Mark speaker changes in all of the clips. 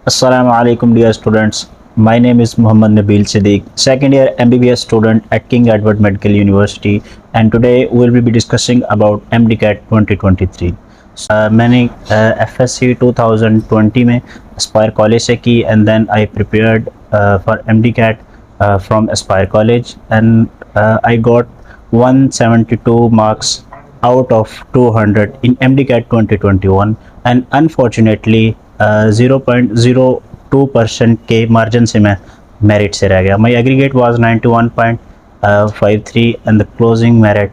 Speaker 1: Assalamu alaikum dear students. My name is Muhammad Nabil Siddiq, second year MBBS student at King Edward Medical University, and today we will be discussing about MDCAT 2023. मैंने FSC 2020 में Aspire College से की and then I prepared for MDCAT from Aspire College and I got 172 marks out of 200 in MDCAT 2021 and unfortunately 0.02% के margin से मैं merit से रह गया. My aggregate was 91.53 and the closing merit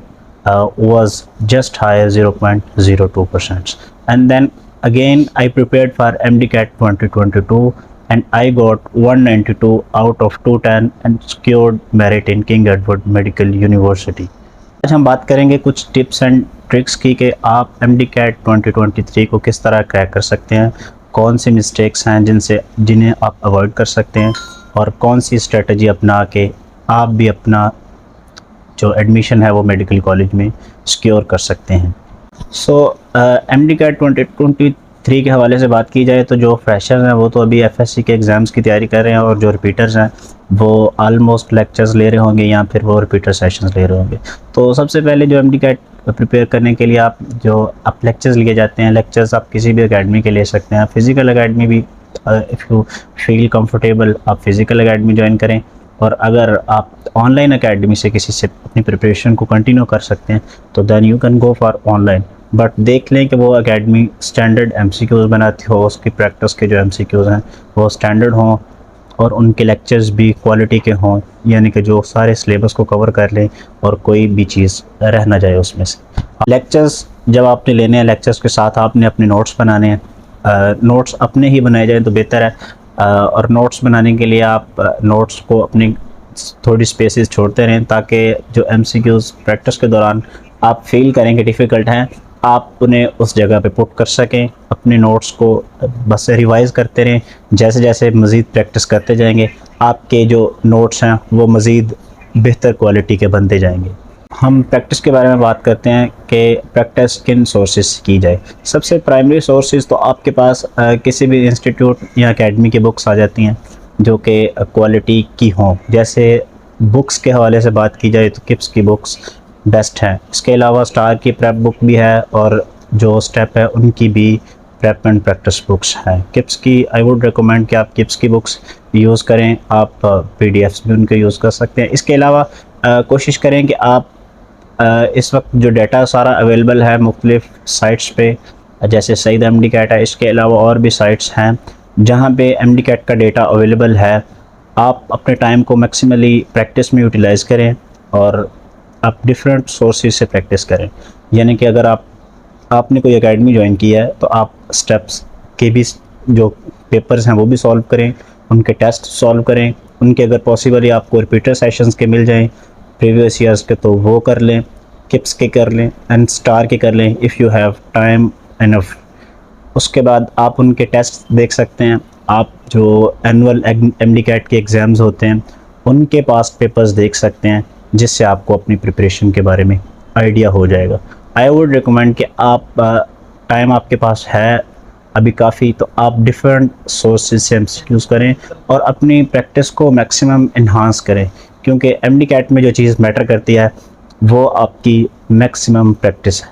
Speaker 1: was just higher 0.02%. And then again I prepared for MDCAT 2022 and I got 192 out of 210 and secured merit in King Edward Medical University. आज हम बात करेंगे कुछ tips and tricks की कि आप MDCAT 2023 को किस तरह क्रैक कर सकते हैं, कौन सी मिस्टेक्स हैं जिन्हें आप अवॉइड कर सकते हैं और कौन सी स्ट्रेटजी अपना के आप भी अपना जो एडमिशन है वो मेडिकल कॉलेज में सिक्योर कर सकते हैं. MDCAT 2023 के हवाले से बात की जाए तो जो फ्रेशर्स हैं वो तो अभी FSC के एग्ज़ाम्स की तैयारी कर रहे हैं और जो रिपीटर्स हैं वो ऑलमोस्ट लेक्चर्स ले रहे होंगे या फिर वो रिपीटर सेशंस ले रहे होंगे. तो सबसे पहले जो MDCAT प्रिपेयर करने के लिए आप लेक्चर्स लिए जाते हैं, लेक्चर्स आप किसी भी एकेडमी के ले सकते हैं. फिज़िकल एकेडमी भी इफ़ यू फील कंफर्टेबल आप फिज़िकल एकेडमी ज्वाइन करें, और अगर आप ऑनलाइन एकेडमी से किसी से अपनी प्रिपरेशन को कंटिन्यू कर सकते हैं तो then you can go for online. But देख लें कि वो एकेडमी स्टैंडर्ड MCQs बनाती हो, उसकी प्रैक्टिस के जो MCQs हैं वो स्टैंडर्ड हों और उनके लेक्चर्स भी क्वालिटी के हों, यानी कि जो सारे सिलेबस को कवर कर लें और कोई भी चीज़ रह ना जाए उसमें से. लेक्चर्स जब आपने लेने हैं, लेक्चर्स के साथ आपने अपने नोट्स बनाने हैं. नोट्स अपने ही बनाए जाएँ तो बेहतर है, और नोट्स बनाने के लिए आप नोट्स को अपनी थोड़ी स्पेसेस छोड़ते रहें ताकि जो MCQs प्रैक्टिस के दौरान आप फील करें कि डिफ़िकल्ट हैं, आप उन्हें उस जगह पे पुट कर सकें. अपने नोट्स को बस रिवाइज़ करते रहें. जैसे जैसे मज़ीद प्रैक्टिस करते जाएंगे आपके जो नोट्स हैं वो मज़ीद बेहतर क्वालिटी के बनते जाएंगे. हम प्रैक्टिस के बारे में बात करते हैं कि प्रैक्टिस किन सोर्सेज से की जाए. सबसे प्राइमरी सोर्सेज तो आपके पास किसी भी इंस्टीट्यूट या एकेडमी की बुक्स आ जाती हैं जो कि क्वालिटी की हों. जैसे बुक्स के हवाले से बात की जाए तो किप्स की बुक्स बेस्ट हैं. इसके अलावा स्टार की प्रेप बुक भी है और जो स्टेप है उनकी भी प्रेप एंड प्रैक्टिस बुक्स हैं. किप्स की आई वुड रिकमेंड कि आप किप्स की बुक्स यूज़ करें. आप PDFs भी उनके यूज़ कर सकते हैं. इसके अलावा कोशिश करें कि आप इस वक्त जो डाटा सारा अवेलेबल है मुख्तलिफ़ साइट्स पे, जैसे सईद MDCAT है, इसके अलावा और भी साइट्स हैं जहाँ पे MDCAT का डेटा अवेलेबल है. आप अपने टाइम को मैक्सिमली प्रैक्टिस में यूटिलाइज़ करें और आप डिफरेंट सोर्सेज से प्रैक्टिस करें. यानी कि अगर आपने कोई एकेडमी ज्वाइन की है तो आप स्टेप्स के भी जो पेपर्स हैं वो भी सॉल्व करें, उनके टेस्ट सॉल्व करें. उनके अगर पॉसिबल आपको रिपीटर सेशंस के मिल जाएं प्रीवियस ईयर्स के तो वो कर लें, किप्स के कर लें एंड स्टार के कर लें if you have time enough. उसके बाद आप उनके टेस्ट देख सकते हैं. आप जो एनुअल MDCAT के एग्ज़ाम्स होते हैं उनके पास्ट पेपर्स देख सकते हैं जिससे आपको अपनी प्रिपरेशन के बारे में आइडिया हो जाएगा. आई वुड रिकमेंड कि आप टाइम आपके पास है अभी काफ़ी, तो आप डिफरेंट सोर्सेज से MCQs करें और अपनी प्रैक्टिस को मैक्सिमम इन्हांस करें, क्योंकि MDCAT में जो चीज़ मैटर करती है वो आपकी मैक्सिमम प्रैक्टिस है.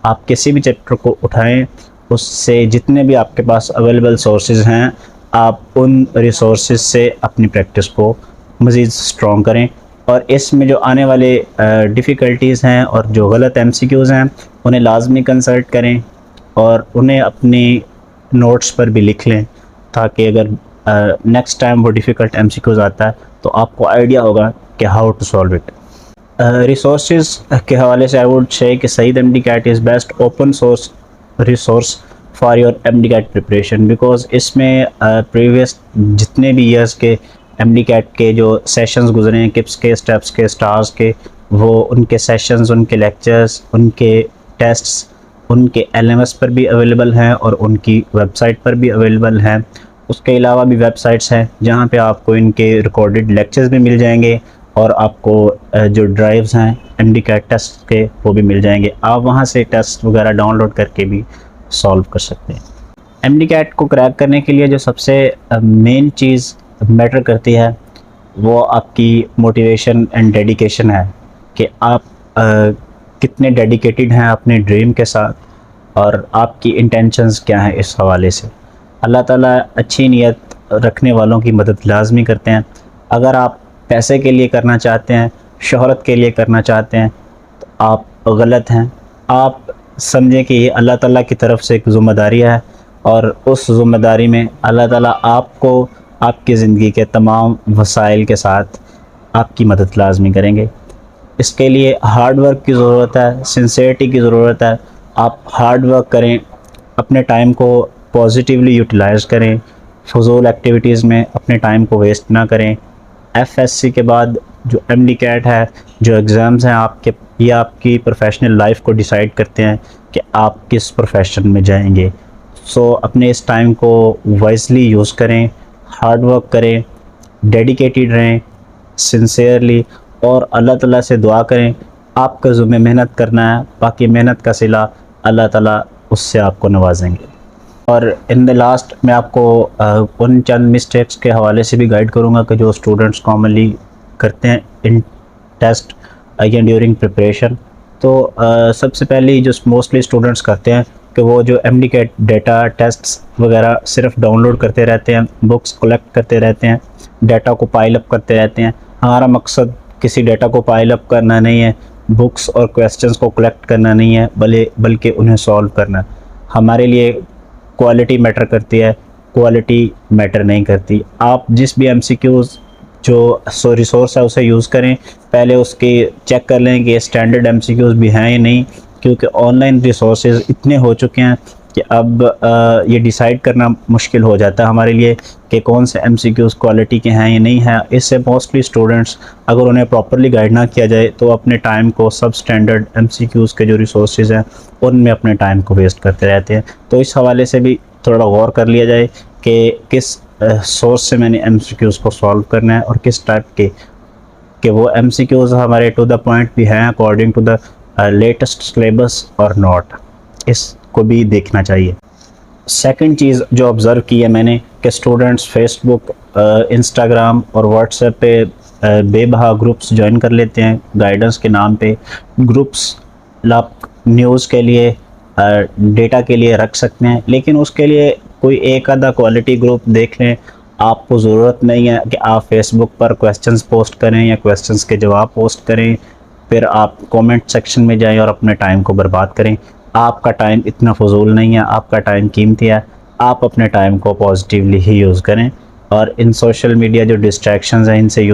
Speaker 1: आप किसी भी चैप्टर को उठाएं, उससे जितने भी आपके पास अवेलेबल सोर्सेज हैं आप उन रिसोर्सेज से अपनी प्रैक्टिस को मज़ीद स्ट्रॉन्ग करें. और इसमें जो आने वाले डिफ़िकल्टीज़ हैं और जो गलत MCQs हैं उन्हें लाजमी कंसल्ट करें और उन्हें अपनी नोट्स पर भी लिख लें ताकि अगर नेक्स्ट टाइम वो डिफ़िकल्ट MCQs आता है तो आपको आइडिया होगा कि how to solve it. Resources के हवाले से आई वुड से कि Saeed MDCAT is best open source resource for your MDCAT preparation, because इसमें प्रीवियस जितने भी ईयर्स के MDCAT के जो सेशंस गुजरे हैं, किप्स के, स्टेप्स के, स्टार्स के, वो उनके सेशंस, उनके लेक्चर्स, उनके टेस्ट्स उनके LMS पर भी अवेलेबल हैं और उनकी वेबसाइट पर भी अवेलेबल हैं. उसके अलावा भी वेबसाइट्स हैं जहाँ पे आपको इनके रिकॉर्डेड लेक्चर्स भी मिल जाएंगे और आपको जो ड्राइव्स हैं MDCAT टेस्ट के वो भी मिल जाएंगे. आप वहाँ से टेस्ट वगैरह डाउनलोड करके भी सॉल्व कर सकते हैं. एमडी कैट को क्रैक करने के लिए जो सबसे मेन चीज़ मैटर करती है वो आपकी मोटिवेशन एंड डेडिकेशन है कि आप कितने डेडिकेटेड हैं अपने ड्रीम के साथ और आपकी इंटेंशंस क्या हैं इस हवाले से। अल्लाह ताला अच्छी नीयत रखने वालों की मदद लाजमी करते हैं। अगर आप पैसे के लिए करना चाहते हैं, शोहरत के लिए करना चाहते हैं तो आप गलत हैं। आप समझें कि ये अल्लाह ताला की तरफ से एक ज़िम्मेदारी है और उस ज़िम्मेदारी में अल्लाह ताला आपको आपकी ज़िंदगी के तमाम वसाइल के साथ आपकी मदद लाजमी करेंगे। इसके लिए हार्ड वर्क की ज़रूरत है, सिंसियरिटी की ज़रूरत है। आप हार्ड वर्क करें, अपने टाइम को पॉजिटिवली यूटिलाइज़ करें, फजूल एक्टिविटीज़ में अपने टाइम को वेस्ट ना करें। एफएससी के बाद जो एमडी कैट है, जो एग्ज़ाम्स हैं आपके, ये आपकी प्रोफेशनल लाइफ को डिसाइड करते हैं कि आप किस प्रोफेशन में जाएंगे। सो अपने इस टाइम को वाइजली यूज़ करें, हार्ड वर्क करें, डेडिकेटेड रहें सिंसियरली और अल्लाह ताला से दुआ करें। आपका ज़ुम्मे मेहनत करना है, बाकी मेहनत का सिला अल्लाह ताला उससे आपको नवाजेंगे। और इन द लास्ट मैं आपको उन चंद मिस्टेक्स के हवाले से भी गाइड करूँगा कि जो स्टूडेंट्स कॉमनली करते हैं इन टेस्ट या ड्यूरिंग प्रिपरेशन। तो सबसे पहले जो मोस्टली स्टूडेंट्स करते हैं कि वो जो एमडी कैट डेटा टेस्ट्स वगैरह सिर्फ डाउनलोड करते रहते हैं, बुक्स कलेक्ट करते रहते हैं, डाटा को पाइल अप करते रहते हैं। हमारा मकसद किसी डाटा को पाइल अप करना नहीं है, बुक्स और क्वेश्चंस को कलेक्ट करना नहीं है, बल्कि उन्हें सॉल्व करना। हमारे लिए क्वालिटी मैटर करती है, क्वालिटी मैटर नहीं करती। आप जिस भी एमसीक्यूज़ जो रिसोर्स है उसे यूज़ करें, पहले उसके चेक कर लें कि स्टैंडर्ड एमसीक्यूज़ भी हैं या नहीं, क्योंकि ऑनलाइन रिसोर्सेज इतने हो चुके हैं कि अब ये डिसाइड करना मुश्किल हो जाता है हमारे लिए कि कौन से एमसीक्यूज़ क्वालिटी के हैं या नहीं हैं। इससे मोस्टली स्टूडेंट्स अगर उन्हें प्रॉपरली गाइड ना किया जाए तो अपने टाइम को सब स्टैंडर्ड एमसीक्यूज़ के जो रिसोर्सेज हैं उनमें अपने टाइम को वेस्ट करते रहते हैं। तो इस हवाले से भी थोड़ा गौर कर लिया जाए कि किस सोर्स से मैंने एमसीक्यूज़ को सॉल्व करना है और किस टाइप के वो एमसीक्यूज़ हमारे टू द पॉइंट भी हैं according to the latest syllabus और नॉट, इसको भी देखना चाहिए। सेकंड चीज़ जो ऑब्ज़र्व की है मैंने कि स्टूडेंट्स फेसबुक, इंस्टाग्राम और व्हाट्सएप पे बेबहा ग्रुप्स ज्वाइन कर लेते हैं गाइडेंस के नाम पे। ग्रुप्स आप न्यूज़ के लिए, डेटा के लिए रख सकते हैं, लेकिन उसके लिए कोई एक आधा क्वालिटी ग्रुप देख लें। आपको ज़रूरत नहीं है कि आप फेसबुक पर क्वेश्चंस पोस्ट करें या क्वेश्चंस के जवाब पोस्ट करें, फिर आप कमेंट सेक्शन में जाएं और अपने टाइम को बर्बाद करें। आपका टाइम इतना फजूल नहीं है, आपका टाइम कीमती है। आप अपने टाइम को पॉजिटिवली ही यूज़ करें और इन सोशल मीडिया जो डिस्ट्रैक्शंस हैं इनसे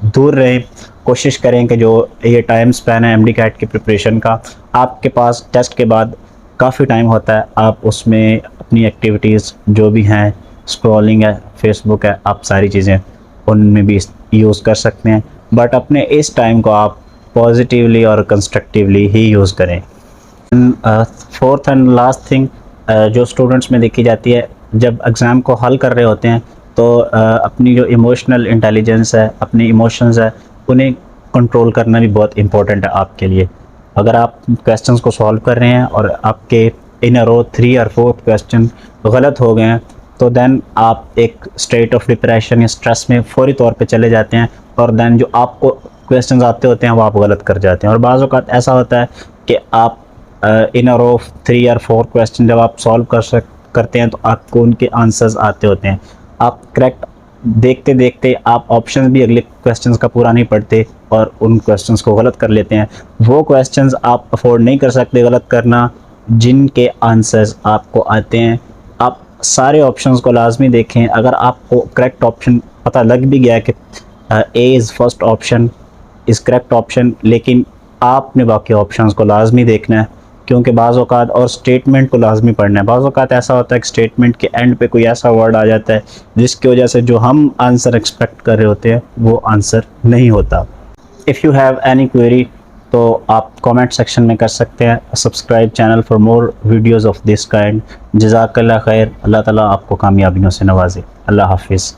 Speaker 1: दूर रहें। कोशिश करें कि जो ये टाइम स्पैन है एमडी कैट की प्रिपरेशन का, आपके पास टेस्ट के बाद काफ़ी टाइम होता है, आप उसमें अपनी एक्टिविटीज़ जो भी हैं, स्क्रॉलिंग है, फेसबुक है, आप सारी चीज़ें उनमें भी यूज़ कर सकते हैं। बट अपने इस टाइम को आप पॉजिटिवली और कंस्ट्रक्टिवली ही यूज़ करें। फोर्थ एंड लास्ट थिंग जो स्टूडेंट्स में देखी जाती है, जब एग्ज़ाम को हल कर रहे होते हैं तो अपनी जो इमोशनल इंटेलिजेंस है, अपनी इमोशंस है, उन्हें कंट्रोल करना भी बहुत इम्पोर्टेंट है आपके लिए। अगर आप क्वेश्चंस को सॉल्व कर रहे हैं और आपके इन अ रो 3 और 4 क्वेश्चन गलत हो गए हैं तो देन आप एक स्टेट ऑफ डिप्रेशन या स्ट्रेस में फौरी तौर पे चले जाते हैं और देन जो आपको क्वेश्चंस आते होते हैं वो आप गलत कर जाते हैं। और बाज़ औक़ात ऐसा होता है कि आप इन अ रो 3 और 4 क्वेश्चन जब आप सॉल्व करते हैं तो आपको उनके आंसर्स आते होते हैं। आप करेक्ट देखते देखते आप ऑप्शन भी अगले क्वेश्चंस का पूरा नहीं पढ़ते और उन क्वेश्चंस को गलत कर लेते हैं। वो क्वेश्चंस आप अफोर्ड नहीं कर सकते गलत करना जिनके आंसर्स आपको आते हैं। आप सारे ऑप्शंस को लाजमी देखें। अगर आपको करेक्ट ऑप्शन पता लग भी गया कि A is first option is correct option, लेकिन आपने बाकी ऑप्शंस को लाजमी देखना है, क्योंकि बाज़ औक़ात और स्टेटमेंट को लाजमी पढ़ना है। बाज़ औक़ात ऐसा होता है कि स्टेटमेंट के एंड पे कोई ऐसा वर्ड आ जाता है जिसकी वजह से जो हम आंसर एक्सपेक्ट कर रहे होते हैं वो आंसर नहीं होता। If you have any query तो आप कमेंट सेक्शन में कर सकते हैं। Subscribe channel for more videos of this kind. जज़ाकल्लाह खैर। अल्लाह ताला आपको कामयाबियों से नवाजे। अल्लाह हाफिज़।